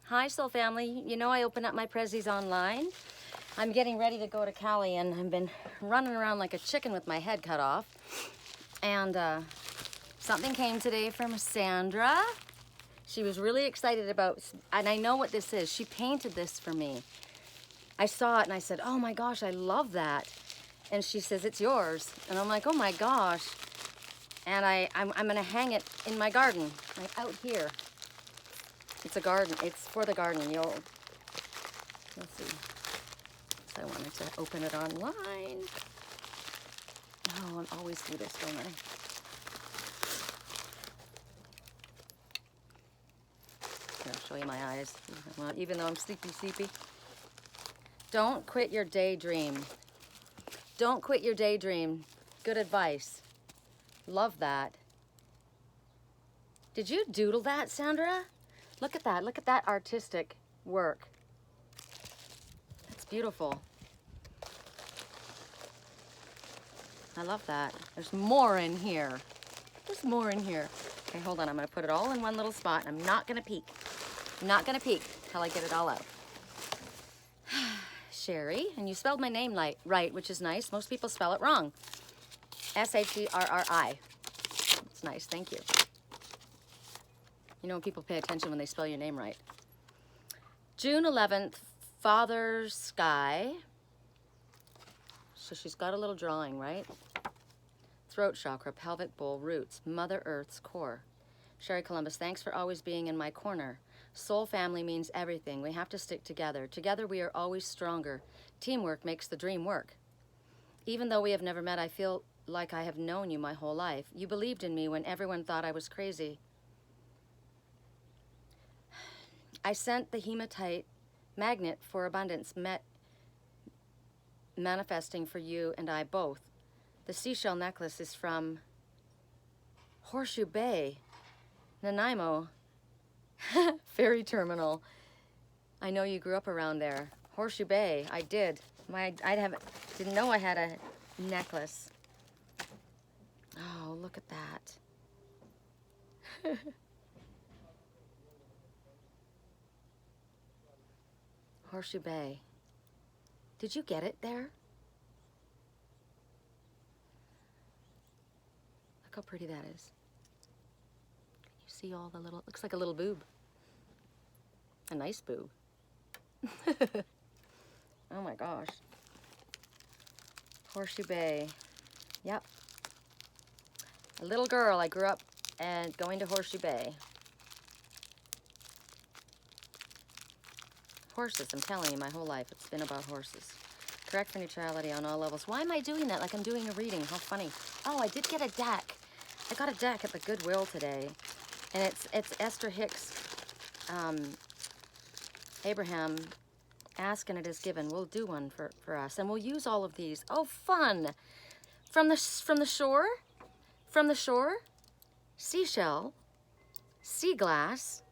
Hi, Soul Family. You know I open up my Pezzies online. I'm getting ready to go to Cali, and I've been running around like a chicken with my head cut off. And something came today from Sandra. She was really excited about, and I know what this is. She painted this for me. I saw it and I said, oh my gosh, I love that. And she says, it's yours. And I'm like, oh my gosh. And I'm gonna hang it in my garden, like out here. It's a garden, it's for the garden. Let's see. So I wanted to open it online. Oh, I always do this, don't I? Here, I'll show you my eyes. Well, even though I'm sleepy. Don't quit your daydream. Don't quit your daydream. Good advice. Love that. Did you doodle that, Sandra? Look at that. Look at that artistic work. That's beautiful. I love that. There's more in here. There's more in here. Okay, hold on. I'm going to put it all in one little spot. I'm not going to peek. I'm not going to peek till I get it all out. Sherri, and you spelled my name right, which is nice. Most people spell it wrong. S-H-E-R-R-I. It's nice. Thank you. You know, people pay attention when they spell your name right. June 11th, Father's Sky. So she's got a little drawing, right? Throat chakra, pelvic bowl, roots, Mother Earth's core. Sherri Columbus, thanks for always being in my corner. Soul family means everything. We have to stick together. Together we are always stronger. Teamwork makes the dream work. Even though we have never met, I feel like I have known you my whole life. You believed in me when everyone thought I was crazy. I sent the hematite magnet for abundance, manifesting for you and I both. The seashell necklace is from Horseshoe Bay, Nanaimo, ferry terminal. I know you grew up around there. Horseshoe Bay, I did. Didn't know I had a necklace. Oh, look at that. Horseshoe Bay. Did you get it there? Look how pretty that is. You see all the little, looks like a little boob. A nice boob. Oh my gosh. Horseshoe Bay. Yep. A little girl, I grew up and going to Horseshoe Bay. Horses, I'm telling you, my whole life it's been about horses. Correct for neutrality on all levels. Why am I doing that like I'm doing a reading? How funny. Oh, I did get a deck. I got a deck at the Goodwill today. And it's Esther Hicks, Abraham, ask and it is given. We'll do one for us. And we'll use all of these. Oh, fun. From the shore, seashell, sea glass,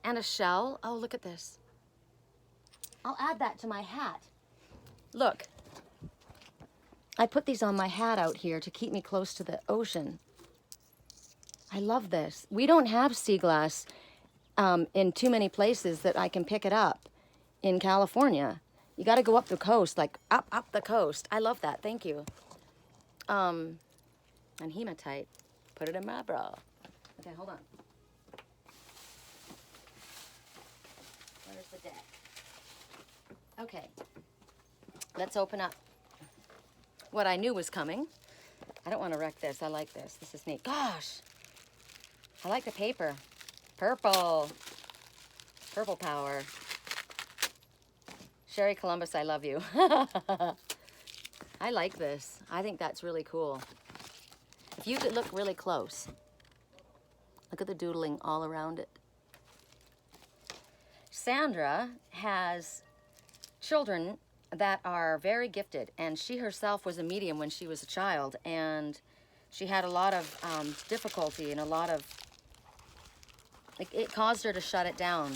and a shell. Oh, look at this. I'll add that to my hat. Look, I put these on my hat out here to keep me close to the ocean. I love this. We don't have sea glass in too many places that I can pick it up in California. You got to go up the coast, like up the coast. I love that. Thank you. And hematite. Put it in my bra. Okay, hold on. Where's the deck? Okay, let's open up what I knew was coming. I don't want to wreck this. I like this. This is neat. Gosh, I like the paper. Purple. Purple power. Sherri Columbus, I love you. I like this. I think that's really cool. If you could look really close, look at the doodling all around it. Sandra has children that are very gifted, and she herself was a medium when she was a child, and she had a lot of difficulty and a lot of, it caused her to shut it down.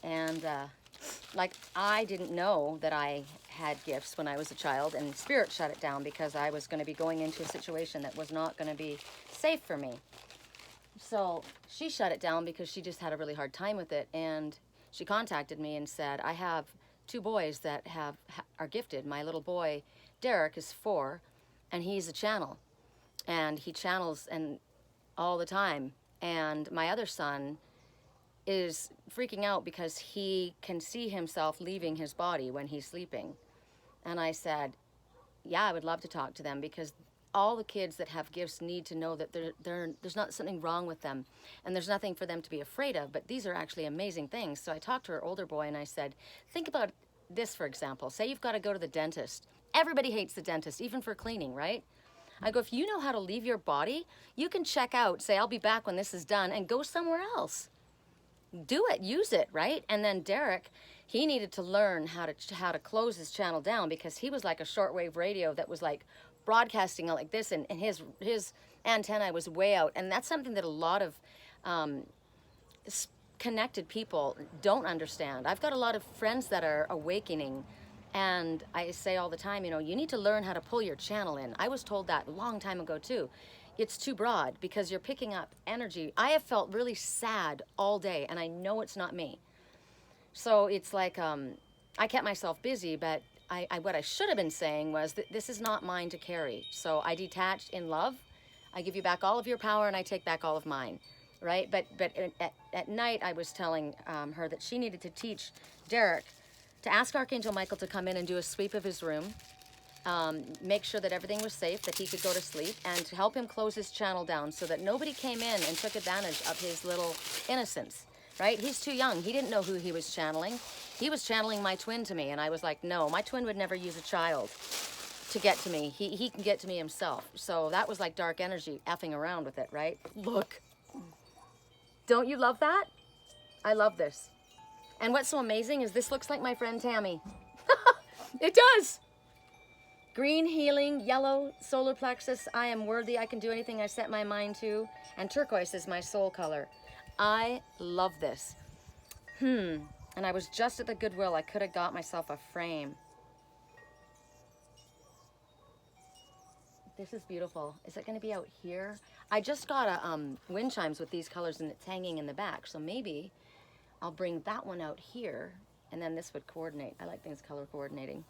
And like, I didn't know that I had gifts when I was a child, and Spirit shut it down because I was going to be going into a situation that was not going to be safe for me. So she shut it down because she just had a really hard time with it, and she contacted me and said, I have 2 boys that are gifted. My little boy, Derek, is 4, and he's a channel. And he channels and all the time. And my other son is freaking out because he can see himself leaving his body when he's sleeping. And I said, yeah, I would love to talk to them, because all the kids that have gifts need to know that there's not something wrong with them, and there's nothing for them to be afraid of, but these are actually amazing things. So I talked to her older boy and I said, think about this, for example. Say you've got to go to the dentist. Everybody hates the dentist, even for cleaning, right? I go, if you know how to leave your body, you can check out, say, I'll be back when this is done, and go somewhere else. Do it, use it, right? And then Derek, he needed to learn how to close his channel down, because he was like a shortwave radio that was like broadcasting like this, and his antennae was way out. And that's something that a lot of connected people don't understand. I've got a lot of friends that are awakening, and I say all the time, you know, you need to learn how to pull your channel in. I was told that a long time ago too. It's too broad because you're picking up energy. I have felt really sad all day, and I know it's not me. So it's like I kept myself busy, but what I should have been saying was that this is not mine to carry. So I detached in love. I give you back all of your power, and I take back all of mine, right? But at night, I was telling her that she needed to teach Derek to ask Archangel Michael to come in and do a sweep of his room, make sure that everything was safe, that he could go to sleep, and to help him close his channel down so that nobody came in and took advantage of his little innocence, right? He's too young. He didn't know who he was channeling. He was channeling my twin to me, and I was like, no, my twin would never use a child to get to me. He can get to me himself. So that was like dark energy effing around with it, right? Look. Don't you love that? I love this. And what's so amazing is this looks like my friend Tammy. It does. Green, healing, yellow, solar plexus. I am worthy. I can do anything I set my mind to. And turquoise is my soul color. I love this. And I was just at the Goodwill. I could have got myself a frame. This is beautiful. Is it going to be out here? I just got a wind chimes with these colors, and it's hanging in the back. So maybe I'll bring that one out here, and then this would coordinate. I like things color coordinating.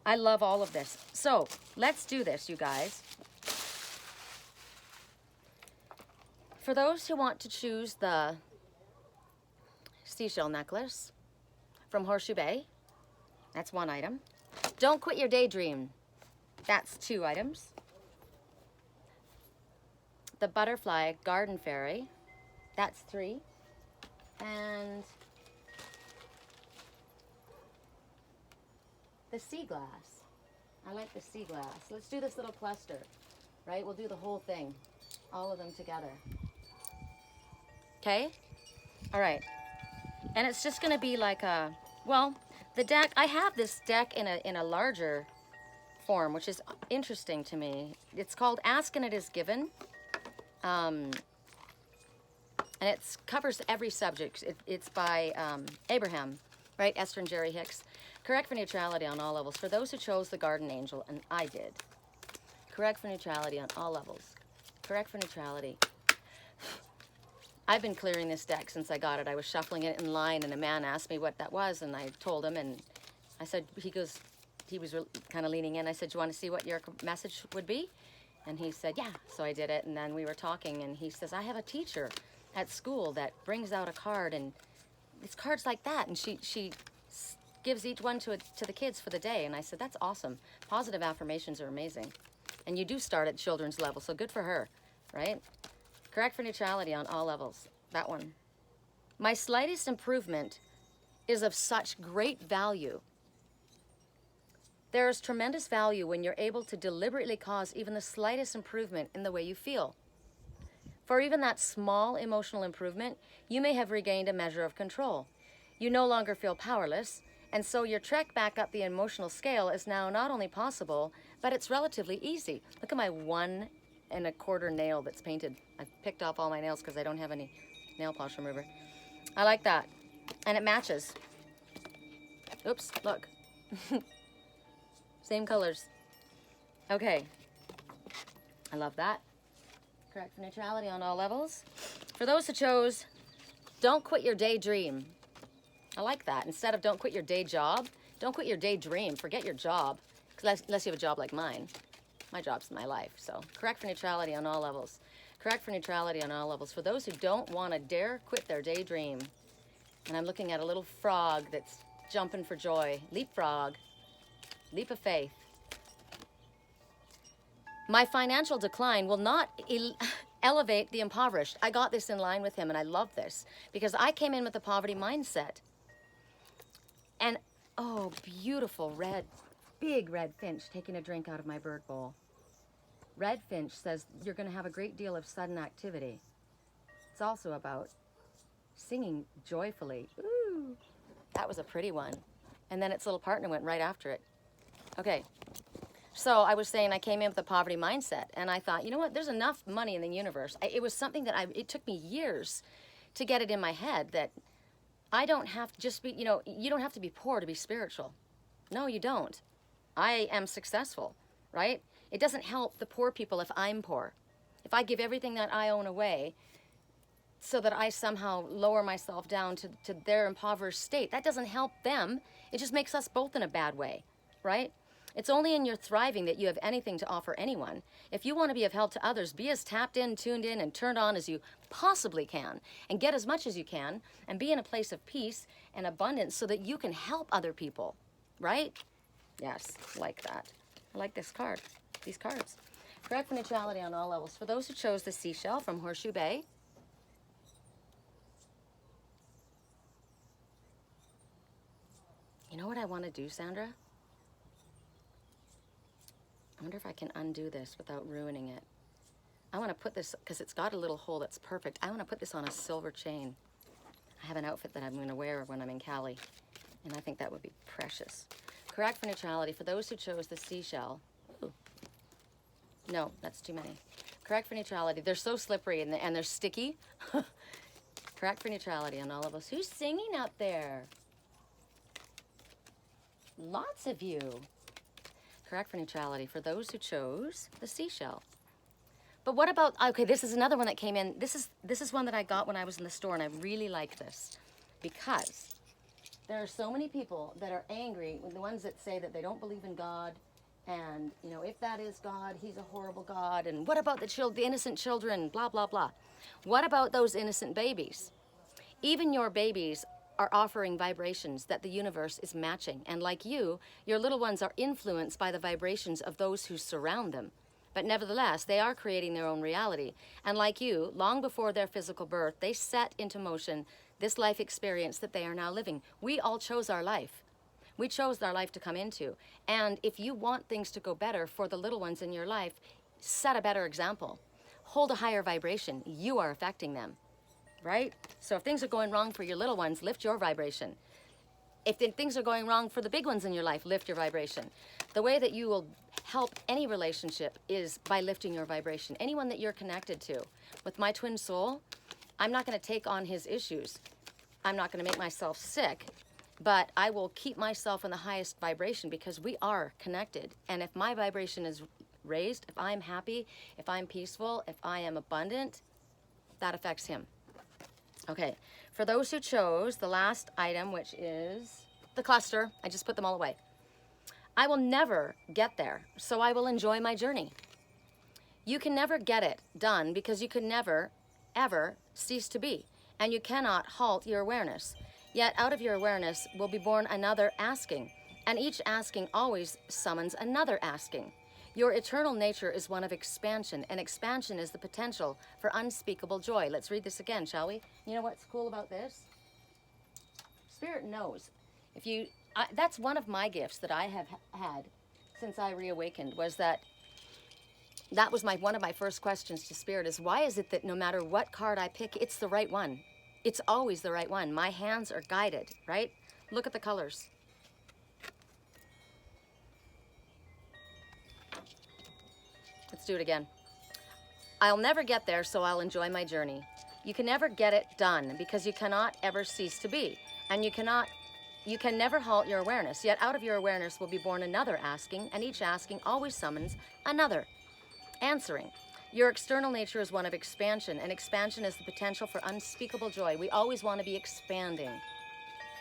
I love all of this. So let's do this, you guys. For those who want to choose the seashell necklace from Horseshoe Bay, that's 1 item. Don't quit your daydream. That's 2 items. The butterfly garden fairy, that's 3. And the sea glass. I like the sea glass. Let's do this little cluster, right? We'll do the whole thing, all of them together. Okay? All right. And it's just going to be like a, well, the deck, I have this deck in a larger form, which is interesting to me. It's called Ask and It Is Given. And it covers every subject. It's by Abraham, right? Esther and Jerry Hicks. Correct for neutrality on all levels. For those who chose the Garden Angel, and I did. Correct for neutrality on all levels. Correct for neutrality. I've been clearing this deck since I got it. I was shuffling it in line, and a man asked me what that was, and I told him, and I said, he was kind of leaning in. I said, do you want to see what your message would be? And he said, yeah. So I did it, and then we were talking, and he says, I have a teacher at school that brings out a card, and it's cards like that, and she gives each one to the kids for the day. And I said, that's awesome. Positive affirmations are amazing. And you do start at children's level, so good for her, right? Correct for neutrality on all levels. That one. My slightest improvement is of such great value. There is tremendous value when you're able to deliberately cause even the slightest improvement in the way you feel. For even that small emotional improvement, you may have regained a measure of control. You no longer feel powerless, and so your trek back up the emotional scale is now not only possible, but it's relatively easy. Look at my 1 1/4 nail that's painted. I've picked off all my nails because I don't have any nail polish remover. I like that. And it matches. Oops, look. Same colors. Okay. I love that. Correct for neutrality on all levels. For those who chose, don't quit your daydream. I like that. Instead of don't quit your day job, don't quit your daydream, forget your job. Unless you have a job like mine. My job's my life. So correct for neutrality on all levels. Correct for neutrality on all levels. For those who don't want to dare quit their daydream. And I'm looking at a little frog that's jumping for joy. Leapfrog. Leap of faith. My financial decline will not elevate the impoverished. I got this in line with him, and I love this because I came in with a poverty mindset. And, oh, beautiful red, big red finch taking a drink out of my bird bowl. Red finch says you're going to have a great deal of sudden activity. It's also about singing joyfully. Ooh, that was a pretty one. And then its little partner went right after it. Okay. So I was saying I came in with a poverty mindset, and I thought, you know what, there's enough money in the universe. It was something that it took me years to get it in my head that I don't have to just be, you know, you don't have to be poor to be spiritual. No, you don't. I am successful, right? It doesn't help the poor people if I'm poor. If I give everything that I own away so that I somehow lower myself down to their impoverished state, that doesn't help them. It just makes us both in a bad way, right? It's only in your thriving that you have anything to offer anyone. If you want to be of help to others, be as tapped in, tuned in, and turned on as you possibly can, and get as much as you can, and be in a place of peace and abundance so that you can help other people, right? Yes, like that. I like this card, these cards. Correct for neutrality on all levels. For those who chose the Seashell from Horseshoe Bay, you know what I want to do, Sandra? I wonder if I can undo this without ruining it. I want to put this, because it's got a little hole that's perfect, I want to put this on a silver chain. I have an outfit that I'm going to wear when I'm in Cali, and I think that would be precious. Correct for neutrality. For those who chose the Seashell. Ooh. No, that's too many. Correct for neutrality. They're so slippery and they're sticky. Correct for neutrality on all of us. Who's singing out there? Lots of you. Correct for neutrality. For those who chose the Seashell. But what about, okay, this is another one that came in. This is one that I got when I was in the store, and I really like this because there are so many people that are angry, the ones that say that they don't believe in God, and, you know, if that is God, he's a horrible God, and what about the innocent children, blah, blah, blah. What about those innocent babies? Even your babies are offering vibrations that the universe is matching, and like you, your little ones are influenced by the vibrations of those who surround them. But nevertheless, they are creating their own reality. And like you, long before their physical birth, they set into motion this life experience that they are now living. We all chose our life. We chose our life to come into. And if you want things to go better for the little ones in your life, set a better example. Hold a higher vibration. You are affecting them, right? So if things are going wrong for your little ones, lift your vibration. If things are going wrong for the big ones in your life, lift your vibration. The way that you will help any relationship is by lifting your vibration. Anyone that you're connected to. With my twin soul, I'm not going to take on his issues. I'm not going to make myself sick, but I will keep myself in the highest vibration because we are connected. And if my vibration is raised, if I'm happy, if I'm peaceful, if I am abundant, that affects him. Okay, for those who chose the last item, which is the cluster, I just put them all away. I will never get there, so I will enjoy my journey. You can never get it done because you can never, ever cease to be, and you cannot halt your awareness. Yet out of your awareness will be born another asking, and each asking always summons another asking. Your eternal nature is one of expansion, and expansion is the potential for unspeakable joy. Let's read this again, shall we? You know what's cool about this? Spirit knows. That's one of my gifts that I have had since I reawakened, was that was one of my first questions to Spirit is, why is it that no matter what card I pick, it's the right one? It's always the right one. My hands are guided, right? Look at the colors. Let's do it again. I'll never get there, so I'll enjoy my journey. You can never get it done because you cannot ever cease to be. And you can never halt your awareness. Yet out of your awareness will be born another asking, and each asking always summons another answering. Your external nature is one of expansion, and expansion is the potential for unspeakable joy. We always want to be expanding.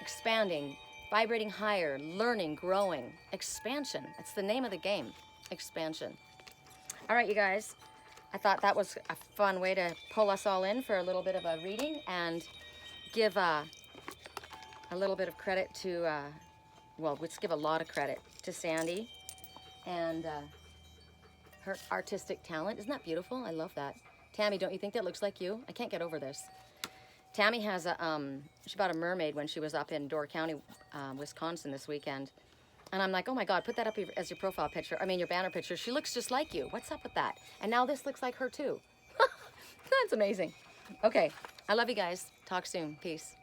expanding, vibrating higher, learning, growing, expansion. That's the name of the game, expansion. All right, you guys, I thought that was a fun way to pull us all in for a little bit of a reading and give a little bit of credit to, well, let's give a lot of credit to Sandy and her artistic talent. Isn't that beautiful? I love that. Tammy, don't you think that looks like you? I can't get over this. Tammy has a, she bought a mermaid when she was up in Door County, Wisconsin this weekend. And I'm like, oh my God, put that up as your profile picture. I mean, your banner picture. She looks just like you. What's up with that? And now this looks like her too. That's amazing. Okay, I love you guys. Talk soon. Peace.